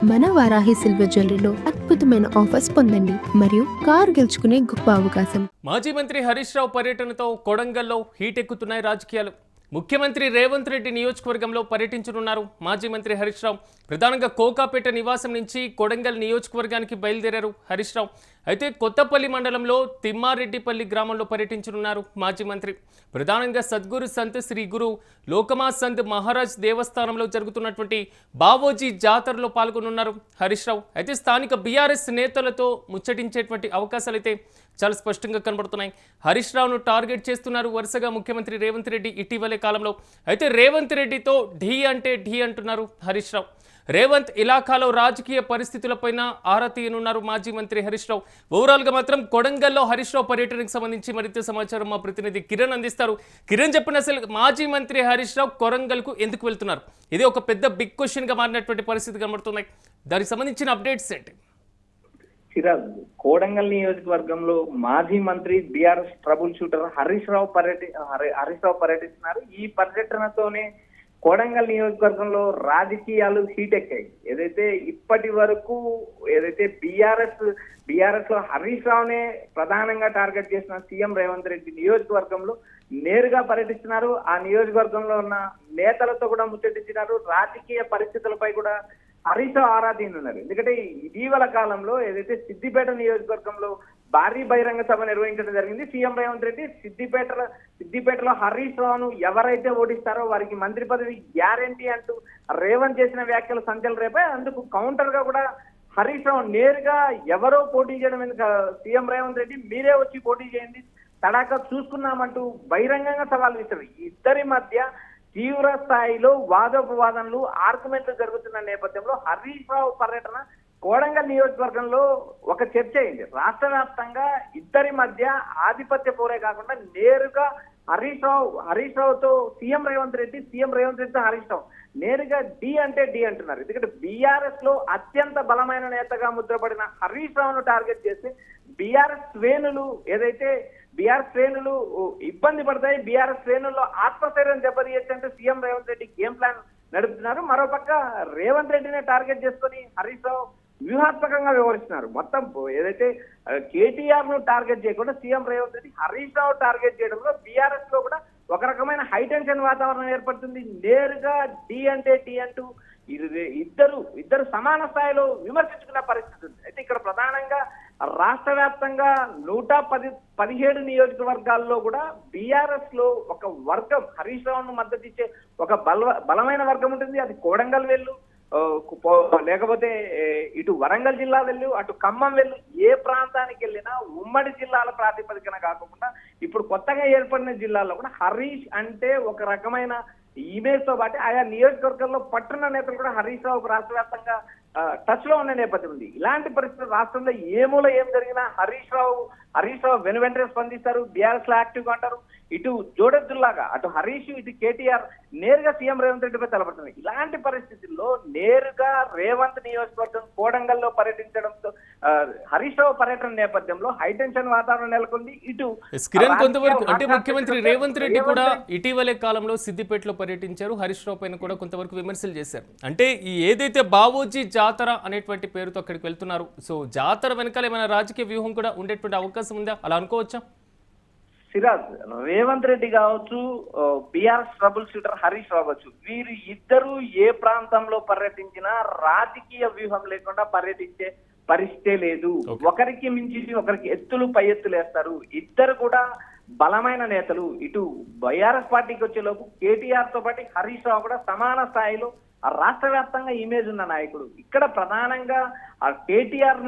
మన వారాహి సిల్వర్ జ్యువెలరీలో అద్భుతమైన ఆఫర్స్ పొందండి మరియు కారు గెలుచుకునే గొప్ప అవకాశం. మాజీ మంత్రి హరీష్ రావు పర్యటనతో కొడంగల్లో హీట్ ఎక్కుతున్నాయి రాజకీయాలు. ముఖ్యమంత్రి రేవంత్ రెడ్డి నియోజకవర్గంలో పర్యటించనున్నారు మాజీ మంత్రి హరీష్ రావు. ప్రధానంగా కోకాపేట నివాసం నుంచి కొడంగల్ నియోజకవర్గానికి బయలుదేరారు హరీష్ రావు. అయితే కొత్తపల్లి మండలంలో తిమ్మారెడ్డిపల్లి గ్రామంలో పర్యటించనున్నారు మాజీ మంత్రి. ప్రధానంగా సద్గురు సంత్ శ్రీ గురు లోకమా సంత్ మహారాజ్ దేవస్థానంలో జరుగుతున్నటువంటి బావోజీ జాతరలో పాల్గొనున్నారు హరీష్ రావు. అయితే స్థానిక బీఆర్ఎస్ నేతలతో ముచ్చటించేటువంటి అవకాశాలు అయితే చాలా స్పష్టంగా కనబడుతున్నాయి. హరీష్ రావును టార్గెట్ చేస్తున్నారు వరుసగా ముఖ్యమంత్రి రేవంత్ రెడ్డి ఇటీవలే కాలంలో. అయితే రేవంత్ రెడ్డితో ఢీ అంటే ఢీ అంటున్నారు హరీష్ రావు. రేవంత్ ఇలాఖాలో రాజకీయ పరిస్థితులపైన ఆరా తీయనున్నారు మాజీ మంత్రి హరీష్ రావు. ఓవరాల్గా మాత్రం కొడంగల్లో హరీష్ రావు పర్యటనకు సంబంధించి మరింత సమాచారం మా ప్రతినిధి కిరణ్ అందిస్తారు. కిరణ్, చెప్పిన అసలు మాజీ మంత్రి హరీష్ రావు కొడంగల్కు ఎందుకు వెళ్తున్నారు? ఇది ఒక పెద్ద బిగ్ క్వశ్చన్గా మారినటువంటి పరిస్థితి కనబడుతున్నాయి. దానికి సంబంధించిన అప్డేట్స్ ఏంటి? సిరాజ్, కోడంగల్ నియోజకవర్గంలో మాజీ మంత్రి BRS trouble shooter Harish Rao పర్యటిస్తున్నారు. ఈ పర్యటనతోనే కోడంగల్ నియోజకవర్గంలో రాజకీయాలు హీట్ ఎక్కాయి. ఏదైతే ఇప్పటి వరకు బీఆర్ఎస్ లో హరీష్ రావునే ప్రధానంగా టార్గెట్ చేసిన సీఎం రేవంత్ రెడ్డి నియోజకవర్గంలో నేరుగా పర్యటిస్తున్నారు. ఆ నియోజకవర్గంలో ఉన్న నేతలతో కూడా ముచ్చటించినారు. రాజకీయ పరిస్థితులపై కూడా హరీష్ రావు ఆరా తీయనున్నారు. ఎందుకంటే ఇటీవల కాలంలో ఏదైతే సిద్దిపేట నియోజకవర్గంలో భారీ బహిరంగ సభ నిర్వహించడం జరిగింది. సీఎం రేవంత్ రెడ్డి సిద్దిపేటలో హరీష్ రావును ఎవరైతే ఓడిస్తారో వారికి మంత్రి పదవి గ్యారంటీ అంటూ రేవంత్ చేసిన వ్యాఖ్యలు సంచలనం రేపాయి. అందుకు కౌంటర్ గా కూడా హరీష్ రావు నేరుగా ఎవరో పోటీ చేయడం ఎందుకు, సీఎం రేవంత్ రెడ్డి మీరే వచ్చి పోటీ చేయండి, తడాక చూసుకున్నామంటూ బహిరంగంగా సవాల్ విసిరారు. ఇద్దరి మధ్య తీవ్ర స్థాయిలో వాదోపవాదనలు, ఆర్గ్యుమెంట్లు జరుగుతున్న నేపథ్యంలో హరీష్ రావు పర్యటన కోడంగల్ నియోజకవర్గంలో ఒక చర్చ అయింది. రాష్ట్ర వ్యాప్తంగా ఇద్దరి మధ్య ఆధిపత్య పోరే కాకుండా నేరుగా హరీష్ రావుతో సీఎం రేవంత్ రెడ్డితో హరీష్ రావు నేరుగా డి అంటే డి అంటున్నారు. ఎందుకంటే బీఆర్ఎస్ లో అత్యంత బలమైన నేతగా ముద్రపడిన హరీష్ రావును టార్గెట్ చేసి బీఆర్ఎస్ శ్రేణులు ఇబ్బంది పడతాయి, బీఆర్ఎస్ శ్రేణుల్లో ఆత్మస్థైర్యం దెబ్బతీయచ్చంటే CM Revanth Reddy game plan నడుపుతున్నారు. మరోపక్క రేవంత్ రెడ్డినే టార్గెట్ చేసుకుని హరీష్ రావు వ్యూహాత్మకంగా వ్యవహరిస్తున్నారు. మొత్తం ఏదైతే కేటీఆర్ ను టార్గెట్ చేయకుండా సీఎం రేవంత్ రెడ్డి హరీష్ రావు టార్గెట్ చేయడంలో బీఆర్ఎస్ లో కూడా ఒక రకమైన హైటెన్షన్ వాతావరణం ఏర్పడుతుంది. నేరుగా డి అంటే డి అంటూ ఇద్దరు సమాన స్థాయిలో విమర్శించుకున్న పరిస్థితి ఉంది. అయితే ఇక్కడ ప్రధానంగా రాష్ట్ర వ్యాప్తంగా 117 నియోజకవర్గాల్లో కూడా బీఆర్ఎస్ లో ఒక వర్గం హరీష్ రావును మద్దతు ఇచ్చే ఒక బలమైన వర్గం ఉంటుంది. అది కోడంగల్ వెళ్ళు, లేకపోతే ఇటు వరంగల్ జిల్లా వెళ్ళు, అటు ఖమ్మం వెళ్ళు, ఏ ప్రాంతానికి వెళ్ళినా ఉమ్మడి జిల్లాల ప్రాతిపదికన కాకుండా ఇప్పుడు కొత్తగా ఏర్పడిన జిల్లాల్లో కూడా హరీష్ అంటే ఒక రకమైన ఇమేజ్ తో పాటు ఆయా నియోజకవర్గాల్లో పట్టున్న నేతలు కూడా హరీష్ రావుకు రాష్ట్ర వ్యాప్తంగా టచ్ లో ఉన్న నేపథ్యం ఉంది. ఇలాంటి పరిస్థితులు రాష్ట్రంలో ఏ మూల ఏం జరిగినా హరీష్ రావు వెంటనే స్పందిస్తారు, బీఆర్ఎస్ లో యాక్టివ్ గా అంటారు. ఇటు జోడెద్దుల్లాగా అటు హరీష్ ఇటు కేటీఆర్ నేరుగా సీఎం రేవంత్ రెడ్డిపై తలపడుతుంది. ఇలాంటి పరిస్థితుల్లో నేరుగా రేవంత్ నియోజకవర్గం కోడంగల్లో పర్యటించడంతో హరీష్ రావు పర్యటన నేపథ్యంలో హైటెన్షన్ వాతావరణం నెలకొంది. ఇటు కొంతవరకు అంటే ముఖ్యమంత్రి రేవంత్ రెడ్డి కూడా ఇటీవలే కాలంలో సిద్దిపేటలో పర్యటించారు. హరీష్ రావు పైన కూడా కొంతవరకు విమర్శలు చేశారు. అంటే ఈ ఏదైతే బావోజీ జాతర అనేటువంటి పేరుతో అక్కడికి వెళ్తున్నారు, సో జాతర వెనకాల ఏమైనా రాజకీయ వ్యూహం కూడా ఉండేటువంటి అవకాశం ఉందా, అలా అనుకోవచ్చా? సిరాజ్, రేవంత్ రెడ్డి కావచ్చు, BRS trouble shooter Harish Rao కావచ్చు, వీరు ఇద్దరు ఏ ప్రాంతంలో పర్యటించినా రాజకీయ వ్యూహం లేకుండా పర్యటించే పరిస్థితే లేదు. ఒకరికి మించి ఒకరికి ఎత్తులు పై ఎత్తులు వేస్తారు. ఇద్దరు కూడా బలమైన నేతలు. ఇటు బీఆర్ఎస్ పార్టీకి వచ్చేలోపు కేటీఆర్ తో పాటు హరీష్ రావు కూడా సమాన స్థాయిలో రాష్ట్ర వ్యాప్తంగా ఇమేజ్ ఉన్న నాయకుడు. ఇక్కడ ప్రధానంగా కేటీఆర్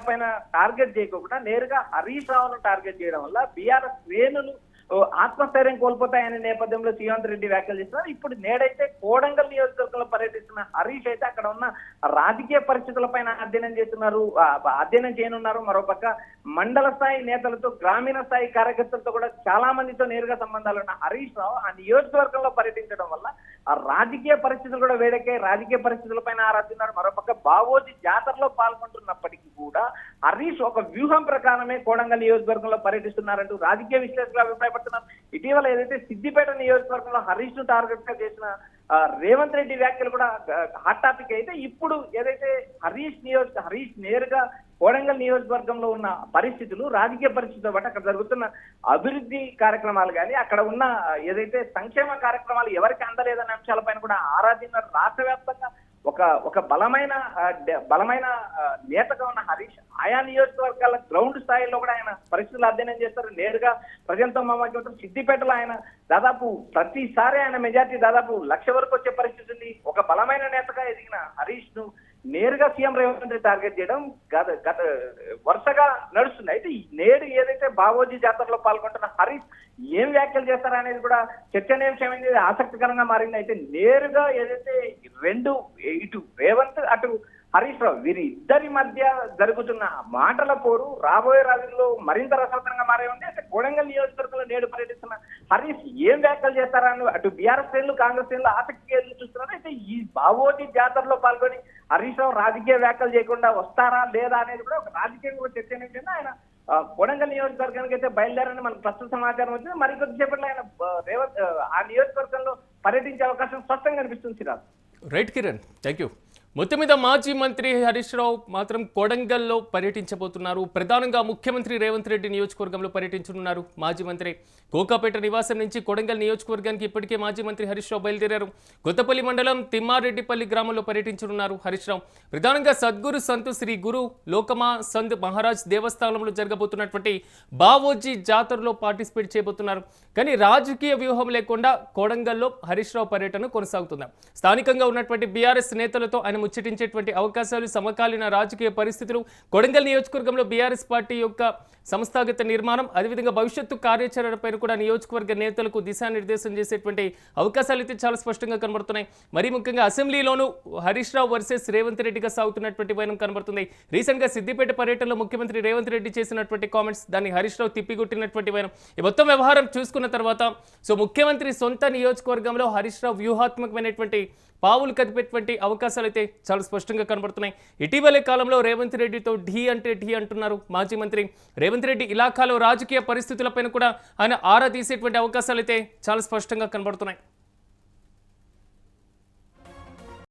పైన టార్గెట్ చేయకుండా నేరుగా హరీష్ రావును టార్గెట్ చేయడం వల్ల బీఆర్ఎస్ శ్రేణులు ఆత్మస్థైర్యం కోల్పోతాయనే నేపథ్యంలో రేవంత్ రెడ్డి వ్యాఖ్యలు చేస్తున్నారు. ఇప్పుడు నేడైతే కోడంగల్ నియోజకవర్గంలో పర్యటిస్తున్న హరీష్ అయితే అక్కడ ఉన్న రాజకీయ పరిస్థితులపైన అధ్యయనం చేయనున్నారు. మరోపక్క మండల స్థాయి నేతలతో, గ్రామీణ స్థాయి కార్యకర్తలతో కూడా చాలా మందితో నేరుగా సంబంధాలు ఉన్న హరీష్ రావు ఆ నియోజకవర్గంలో పర్యటించడం వల్ల ఆ రాజకీయ పరిస్థితులు కూడా వేడెక్కాయి. రాజకీయ పరిస్థితులపైన ఆరాధిస్తున్నారు. మరోపక్క బావోజీ జాతరలో పాల్గొంటున్నప్పటికీ కూడా హరీష్ ఒక వ్యూహం ప్రకారమే కోడంగల్ నియోజకవర్గంలో పర్యటిస్తున్నారంటూ రాజకీయ విశ్లేషకులు అభిప్రాయపడుతున్నారు. ఇటు ఇటీవల ఏదైతే సిద్దిపేట నియోజకవర్గంలో హరీష్ ను టార్గెట్ గా చేసిన రేవంత్ రెడ్డి వ్యాఖ్యలు కూడా హాట్ టాపిక్ అయితే ఇప్పుడు ఏదైతే హరీష్ నేరుగా కోడంగల్ నియోజకవర్గంలో ఉన్న పరిస్థితులు, రాజకీయ పరిస్థితులు బట్టి అక్కడ జరుగుతున్న అభివృద్ధి కార్యక్రమాలు కానీ అక్కడ ఉన్న ఏదైతే సంక్షేమ కార్యక్రమాలు ఎవరికి అందలేదన్న అంశాలపైన కూడా ఆరాధన రాష్ట్ర వ్యాప్తంగా ఒక బలమైన నేతగా ఉన్న హరీష్ ఆయా నియోజకవర్గాల గ్రౌండ్ స్థాయిలో కూడా ఆయన పరిస్థితులు అధ్యయనం చేస్తారు. నేరుగా ప్రజలతో మమేకమవుతారు. సిద్దిపేటలో ఆయన దాదాపు ప్రతిసారి ఆయన మెజార్టీ దాదాపు 1,00,000 వరకు వచ్చే పరిస్థితి ఉంది. ఒక బలమైన నేతగా ఎదిగిన హరీష్ ను నేరుగా సీఎం రేవంత్ రెడ్డి టార్గెట్ చేయడం గత వరుసగా నడుస్తుంది. అయితే నేడు ఏదైతే బావోజీ జాతరలో పాల్గొంటున్న హరీష్ ఏం వ్యాఖ్యలు చేస్తారా అనేది కూడా చర్చనీయాంశమైంది, ఆసక్తికరంగా మారింది. అయితే నేరుగా ఏదైతే ఇటు రేవంత్ అటు హరీష్ రావు వీరి ఇద్దరి మధ్య జరుగుతున్న మాటల పోరు రాబోయే రోజుల్లో మరింత రసవత్తరంగా మారే ఉంది. అయితే కోడంగల్ నియోజకవర్గంలో నేడు పర్యటిస్తున్న హరీష్ ఏం వ్యాఖ్యలు చేస్తారని అటు బీఆర్ఎస్ శ్రేణులు కాంగ్రెస్ శ్రేణులు ఆసక్తిగా ఎదురు చూస్తున్నారు. అయితే ఈ బావోజీ జాతరలో పాల్గొని హరీష్ రావు రాజకీయ వ్యాఖ్యలు చేయకుండా వస్తారా లేదా అనేది కూడా ఒక రాజకీయంగా చర్చ ఆయన కోడంగల్ నియోజకవర్గానికి అయితే బయలుదేరని మనకు ప్రస్తుత సమాచారం వచ్చింది. మరికొద్దిసేపట్లో ఆయన రేవంత్ ఆ నియోజకవర్గంలో పర్యటించే అవకాశం స్పష్టంగా కనిపిస్తుంది. Siraj. Right Kiran, thank you. మొత్తం మీద మాజీ మంత్రి హరీష్ రావు మాత్రం కొడంగల్లో పర్యటించబోతున్నారు. ప్రధానంగా ముఖ్యమంత్రి రేవంత్ రెడ్డి నియోజకవర్గంలో పర్యటించనున్నారు. మాజీ మంత్రి కోకాపేట నివాసం నుంచి కొడంగల్ నియోజకవర్గానికి ఇప్పటికే మాజీ మంత్రి హరీష్ రావు బయలుదేరారు. కొత్తపల్లి మండలం తిమ్మారెడ్డిపల్లి గ్రామంలో పర్యటించనున్నారు హరీష్ రావు. ప్రధానంగా సద్గురు సంతు శ్రీ గురు లోకమా సంత్ మహారాజ్ దేవస్థానంలో జరగబోతున్నటువంటి బావోజీ జాతరలో పార్టిసిపేట్ చేయబోతున్నారు. కానీ రాజకీయ వ్యూహం లేకుండా కొడంగల్లో హరీష్ రావు పర్యటన కొనసాగుతుంది. స్థానికంగా ఉన్నటువంటి బీఆర్ఎస్ నేతలతో ఆయన ముచ్చటించేటువంటి అవకాశాలు, సమకాలీన రాజకీయ పరిస్థితులు, కొడంగల్ నియోజకవర్గంలో బీఆర్ఎస్ పార్టీ యొక్క సంస్థాగత నిర్మాణం, అదేవిధంగా భవిష్యత్తు కార్యాచరణపై కూడా నియోజకవర్గ నేతలకు దిశానిర్దేశం చేసేటువంటి అవకాశాలు అయితే చాలా స్పష్టంగా కనబడుతున్నాయి. మరీ ముఖ్యంగా అసెంబ్లీలోనూ హరీష్ రావు వర్సెస్ రేవంత్ రెడ్డిగా సాగుతున్నటువంటి వైనం కనబడుతుంది. రీసెంట్గా సిద్దిపేట పర్యటనలో ముఖ్యమంత్రి రేవంత్ రెడ్డి చేసినటువంటి కామెంట్స్, దాన్ని హరీష్ రావు తిప్పికొట్టినటువంటి వైనం. ఈ మొత్తం వ్యవహారం చూసుకున్న తర్వాత ముఖ్యమంత్రి సొంత నియోజకవర్గంలో హరీష్ రావు వ్యూహాత్మకమైనటువంటి పావులు కదిపేటువంటి అవకాశాలు అయితే చాలా స్పష్టంగా కనబడుతున్నాయి. ఇటీవలే కాలంలో రేవంత్ రెడ్డితో ఢీ అంటే ఢీ అంటున్నారు మాజీ మంత్రి. రేవంత్ రెడ్డి ఇలాఖాలో రాజకీయ పరిస్థితులపైన కూడా ఆయన ఆరా తీసేటువంటి అవకాశాలు అయితే చాలా స్పష్టంగా కనబడుతున్నాయి.